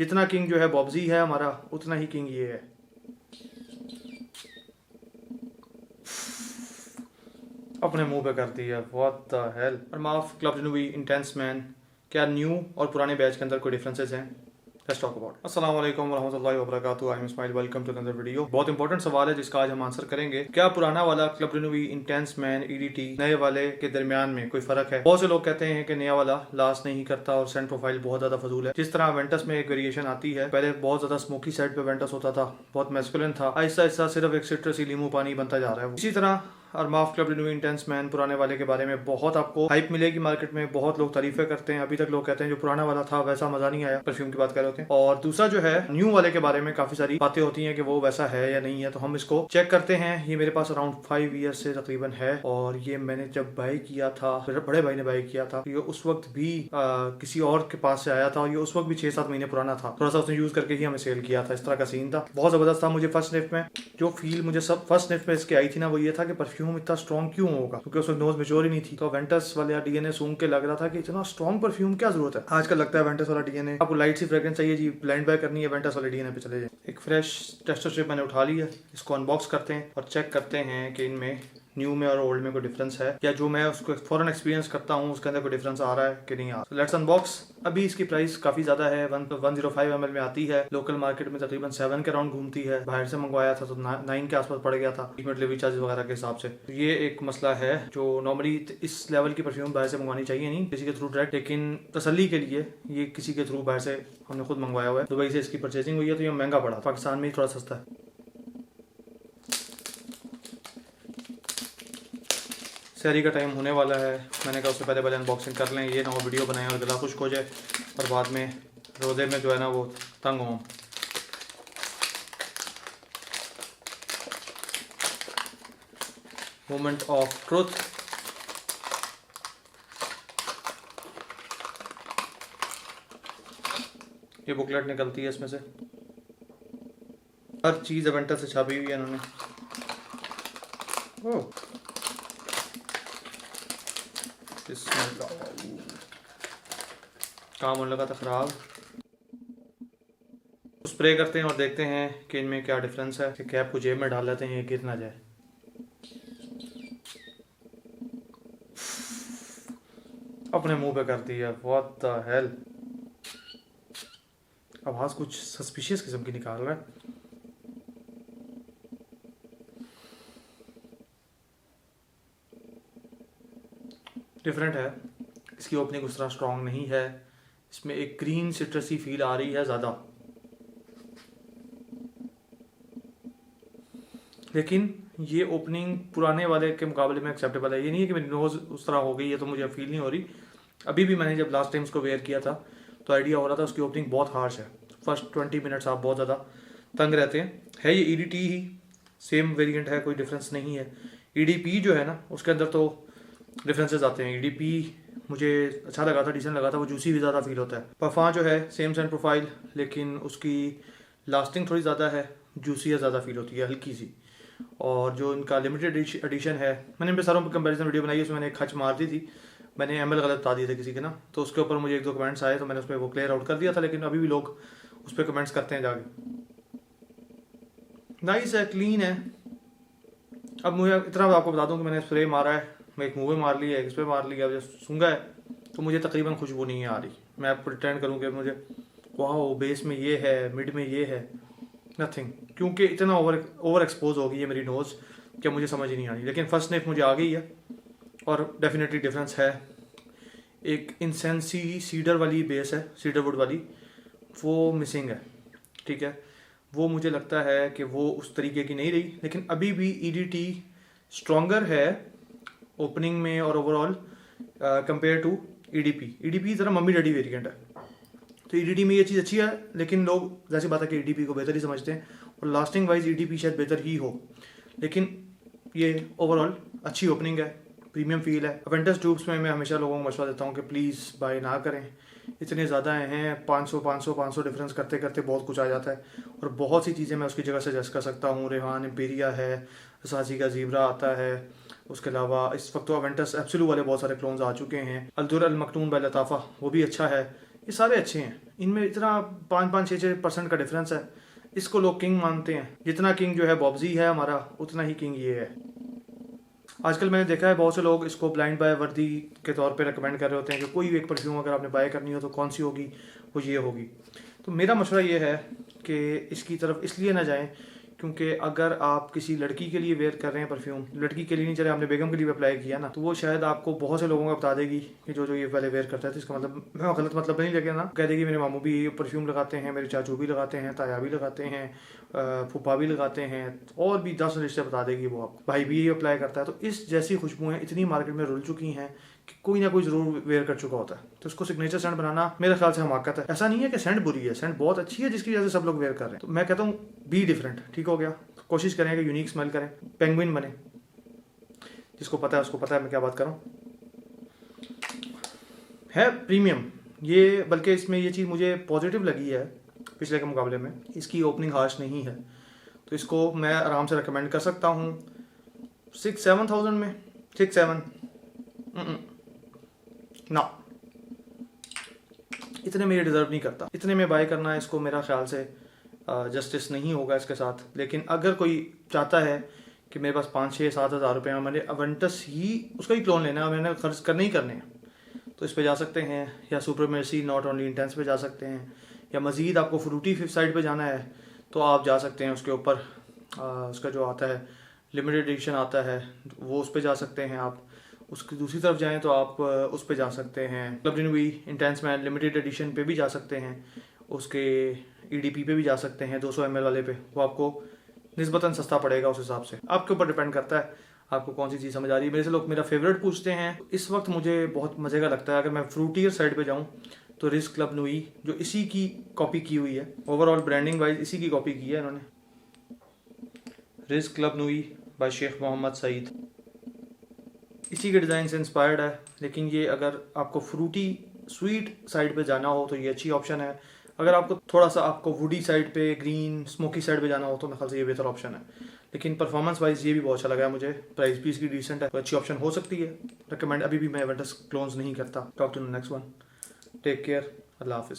जितना किंग जो है बॉब्जी है हमारा, उतना ही किंग ये है। अपने मुंह पे करती है, what the hell. Armaf club रिनोवी इंटेंस मैन, क्या न्यू और पुराने बैच के अंदर कोई डिफरेंसेस हैं? Let's talk about. अस्सलाम वालेकुम वरहमतुल्लाहि वबरकातुहू। I am Ismail, welcome to another video. बहुत इंपॉर्टेंट सवाल है जिसका आज हम आंसर करेंगे। क्या पुराना वाला क्लब रिनोवी इंटेंस मैन ईडीटी नए वाले के दरमियान में कोई फर्क है? बहुत से लोग कहते हैं कि नया वाला लास्ट नहीं करता और सेंट प्रोफाइल बहुत ज्यादा फजूल है। जिस तरह वेंटस में एक वेरिएशन आती है, पहले बहुत ज्यादा स्मोकी साइड पे वेंटस होता था, बहुत मैस्कुलिन था, आहिस्ता आहिस्ता सिर्फ एक सिट्रसी लीमू पानी बनता जा रहा है। इसी तरह अरमाफ क्लब रिनोवी इंटेंस मैन पुराने वाले के बारे में बहुत आपको हाइप मिलेगी मार्केट में, बहुत लोग तारीफें करते हैं। अभी तक लोग कहते हैं जो पुराना वाला था वैसा मजा नहीं आया, परफ्यूम की बात कर रहे होते हैं। और दूसरा जो है न्यू वाले के बारे में काफी सारी बातें होती हैं कि वो वैसा है या नहीं है, तो हम इसको चेक करते हैं। ये मेरे पास अराउंड 5 ईयर से तकरीबन है और ये मैंने जब बाय किया था, बड़े भाई ने बाय किया था, ये उस वक्त भी किसी और के पास से आया था और ये उस वक्त भी 6-7 महीने पुराना था। थोड़ा सा उसने यूज करके ही हमें सेल किया था, इस तरह का सीन था। बहुत जबरदस्त था। मुझे फर्स्ट स्निफ में जो फील मुझे सब फर्स्ट स्निफ में इसके आई थी ना, वो ये था कि परफ्यूम इतना स्ट्रॉन्ग क्यों होगा, क्योंकि उसमें नोज मेच्योर ही नहीं थी। तो वेंटस वाले डीएनए सूंघ के लग रहा था कि इतना स्ट्रॉन्ग परफ्यूम क्या जरूरत है। आजकल लगता है वेंटस वाला डीएनए, आपको लाइट सी फ्रेग्रेंस चाहिए जी, ब्लेंड बाय करनी है, वेंटस वाले डीएनए पे चले जाए। एक फ्रेश टेस्टर स्ट्रिप मैंने उठा ली है, इसको अनबॉक्स करते हैं और चेक करते हैं कि इनमें न्यू में और ओल्ड में कोई डिफरेंस है, या जो मैं उसको फॉरन एक्सपीरियंस करता हूँ उसके अंदर कोई डिफरेंस आ रहा है कि नहीं आ रहा। Let's unbox. अभी इसकी प्राइस काफी ज्यादा है, 105 ml में आती है। लोकल मार्केट में तकरीबन 7 के राउंड घूमती है। बाहर से मंगवाया था तो 9 के आसपास पड़ गया था डिलीवरी चार्जेस वगैरह के हिसाब से। तो ये एक मसला है जो नॉर्मली इस लेवल की परफ्यूम बाहर से मंगवानी चाहिए नहीं, किसी के थ्रू डायरेक्ट, लेकिन तसल्ली के लिए ये किसी के थ्रू बाहर से हमने खुद मंगवाया हुआ है। दुबई से इसकी परचेजिंग हुई है तो ये महंगा पड़ा, पाकिस्तान में थोड़ा सस्ता है। शहरी का टाइम होने वाला है, मैंने कहा उससे पहले अनबॉक्सिंग कर लें, ये ना वो वीडियो बनाएं और गला खुश्क हो जाए और बाद में रोज़े में जो है ना वो तंग हों। Moment of truth. ये बुकलेट निकलती है इसमें से, हर चीज़ एवेंटर से छापी हुई है इन्होंने। ओह, काम होने लगा था खराब। स्प्रे करते हैं और देखते हैं कि इनमें क्या डिफरेंस है। कैप को जेब में डाल लेते हैं, ये गिर ना जाए। अपने मुंह पे करती है, व्हाट द हेल। आवाज कुछ सस्पिशियस किस्म की निकाल रहा है। डिफरेंट है, इसकी ओपनिंग उस तरह स्ट्रॉन्ग नहीं है। इसमें एक ग्रीन सिट्रसी फील आ रही है ज़्यादा, लेकिन ये ओपनिंग पुराने वाले के मुकाबले में एक्सेप्टेबल है। ये नहीं है कि मेरी नोज़ उस तरह हो गई है तो मुझे फील नहीं हो रही। अभी भी मैंने जब लास्ट टाइम उसको वेयर किया था तो आइडिया हो रहा था उसकी ओपनिंग बहुत हार्श है। फर्स्ट 20 मिनट्स आप बहुत ज़्यादा तंग रहते हैं। है ये ईडीटी ही, सेम वेरिएंट है, कोई डिफरेंस नहीं है। ईडीपी जो है ना उसके अंदर तो डिफरेंसेस आते हैं। ईडीपी मुझे अच्छा लगा था, डिसेंट लगा था, वो जूसी भी ज़्यादा फील होता है। परफॉर्म जो है सेम सेंट प्रोफाइल, लेकिन उसकी लास्टिंग थोड़ी ज़्यादा है, जूसी ज़्यादा फील होती है, हल्की सी। और जो इनका लिमिटेड एडिशन है, मैंने इन पे सारों पर कंपैरिजन वीडियो बनाई है, उसमें मैंने एक खच मार दी थी, मैंने एमएल गलत बता दिए थे किसी के ना, तो उसके ऊपर मुझे 1-2 कमेंट्स आए तो मैंने उस पर वो क्लियर आउट कर दिया था, लेकिन अभी भी लोग उस पर कमेंट्स करते हैं जाके। नाइस है, क्लीन है। अब मुझे इतना आपको बता दूं कि मैंने स्प्रे मारा है, मैं एक मुँह में मार लिया, एक स्प्रे मार लिया, जब सूंघा है तो मुझे तकरीबन खुशबू नहीं आ रही। मैं प्रिटेंड करूँ कि मुझे वाह बेस में ये है, मिड में ये है, नथिंग, क्योंकि इतना ओवर एक्सपोज हो गई है मेरी नोज़ कि मुझे समझ ही नहीं आ रही। लेकिन फर्स्ट स्निफ मुझे आ गई है और डेफिनेटली डिफरेंस है। एक इंसेंसी सीडर वाली बेस है, सीडर वुड वाली, वो मिसिंग है, ठीक है। वो मुझे लगता है कि वो उस तरीके की नहीं रही, लेकिन अभी भी ईडीटी स्ट्रॉन्गर है ओपनिंग में और overall compare to EDP. EDP ज़रा मम्मी डैडी वेरिएंट है, तो ईडीटी में ये चीज़ अच्छी है, लेकिन लोग जैसी बात है कि ईडीपी को बेहतर ही समझते हैं और लास्टिंग वाइज ईडीपी शायद बेहतर ही हो, लेकिन ये ओवरऑल अच्छी ओपनिंग है, प्रीमियम फील है। अवेंटस ट्यूब्स में मैं हमेशा लोगों को मशवरा देता हूँ कि प्लीज़ बाय ना करें, इतने ज़्यादा हैं, 500 डिफरेंस करते करते बहुत कुछ आ जाता है। और बहुत सी चीज़ें मैं उसकी जगह सजेस्ट कर सकता हूँ। रेहान इम्पीरिया है, रसासी का ज़ीब्रा आता है, उसके अलावा इस वक्त तो अवेंटस एब्सोल्यूट वाले बहुत सारे क्लोन्स आ चुके हैं। अल्दुर अल मकनून बाय लताफ़ा वो भी अच्छा है। ये सारे अच्छे हैं, इनमें इतना 5-6% का डिफरेंस है। इसको लोग किंग मानते हैं, जितना किंग जो है बॉब्जी है हमारा, उतना ही किंग ये है। आजकल मैंने देखा है बहुत से लोग इसको ब्लाइंड बाय वर्दी के तौर पे रेकमेंड कर रहे होते हैं कि कोई भी एक परफ्यूम अगर आपने बाय करनी हो तो कौन सी होगी, वो ये होगी। तो मेरा मशवरा ये है कि इसकी तरफ इसलिए ना जाएं क्योंकि अगर आप किसी लड़की के लिए वेयर कर रहे हैं परफ्यूम, लड़की के लिए नहीं, चले आपने बेगम के लिए अप्लाई किया ना, तो वो शायद आपको बहुत से लोगों को बता देगी कि जो ये पहले वेयर करता है। तो इसका मतलब मैं गलत मतलब नहीं लगे ना, कह देगी मेरे मामू भी परफ्यूम लगाते हैं, मेरे चाचू भी लगाते हैं, ताया भी लगाते हैं, फूफा भी लगाते हैं, और भी 10 रिश्ते बता देगी वो आपको, भाई भी अप्लाई करता है। तो इस जैसी खुशबुएं इतनी मार्केट में रुल चुकी हैं कि कोई ना कोई जरूर वेयर कर चुका होता है। तो उसको सिग्नेचर सेंट बनाना मेरे ख्याल से हमाकत है। ऐसा नहीं है कि सेंट बुरी है, सेंट बहुत अच्छी है जिसकी वजह से सब लोग वेयर कर रहे हैं। तो मैं कहता हूँ बी डिफरेंट, ठीक हो गया। कोशिश करें कि यूनिक स्मेल करें, पेंगुइन बने। जिसको पता है उसको पता है मैं क्या बात कर रहा हूँ। है प्रीमियम ये, बल्कि इसमें ये चीज़ मुझे पॉजिटिव लगी है पिछले के मुकाबले में, इसकी ओपनिंग हार्श नहीं है। तो इसको मैं आराम से रिकमेंड कर सकता हूँ 6-7 थाउजेंड में। 6-7 ना, इतने में ये डिज़र्व नहीं करता। इतने में बाय करना इसको मेरा ख्याल से जस्टिस नहीं होगा इसके साथ। लेकिन अगर कोई चाहता है कि मेरे पास 5-6-7 हज़ार रुपये में मैंने अवेंटस ही उसका ही क्लोन लेना है, मैंने खर्च करने ही करने हैं, तो इस पे जा सकते हैं। या सुपरमेसी नॉट ओनली इंटेंस पे जा सकते हैं, या मज़ीद आपको फ्रूटी फिफ्थ साइड पे जाना है तो आप जा सकते हैं उसके ऊपर, उसका जो आता है लिमिटेड एडिशन आता है वो उस पर जा सकते हैं आप। उसकी दूसरी तरफ जाएं तो आप उस पर जा सकते हैं, क्लब रिन्यूई इंटेंस मैन लिमिटेड एडिशन पे भी जा सकते हैं, उसके EDP पे भी जा सकते हैं 200 ml वाले पे। वो आपको निस्बतन सस्ता पड़ेगा, उस हिसाब से आपके ऊपर डिपेंड करता है आपको कौन सी चीज़ समझ आ रही है। मेरे से लोग मेरा फेवरेट पूछते हैं, इस वक्त मुझे बहुत मज़े का लगता है अगर मैं फ्रूटियर साइड पे जाऊँ तो रिस क्लब नूई, जो इसी की कॉपी की हुई है, ओवरऑल ब्रांडिंग वाइज इसी की कॉपी की है इन्होंने। रिस क्लब नूई बाय शेख मोहम्मद सईद, इसी के डिज़ाइन से इंस्पायर्ड है। लेकिन ये अगर आपको फ्रूटी स्वीट साइड पे जाना हो तो ये अच्छी ऑप्शन है। अगर आपको थोड़ा सा आपको वुडी साइड पे, ग्रीन स्मोकी साइड पे जाना हो तो मेरे ख्याल से ये बेहतर ऑप्शन है। लेकिन परफॉर्मेंस वाइज ये भी बहुत अच्छा लगा है मुझे, प्राइस भी इसकी डिसेंट है, तो अच्छी ऑप्शन हो सकती है। रिकमेंड अभी भी मैं एवेंटस क्लोन्स नहीं करता। Talk to next one, take care, अल्लाह हाफिज़।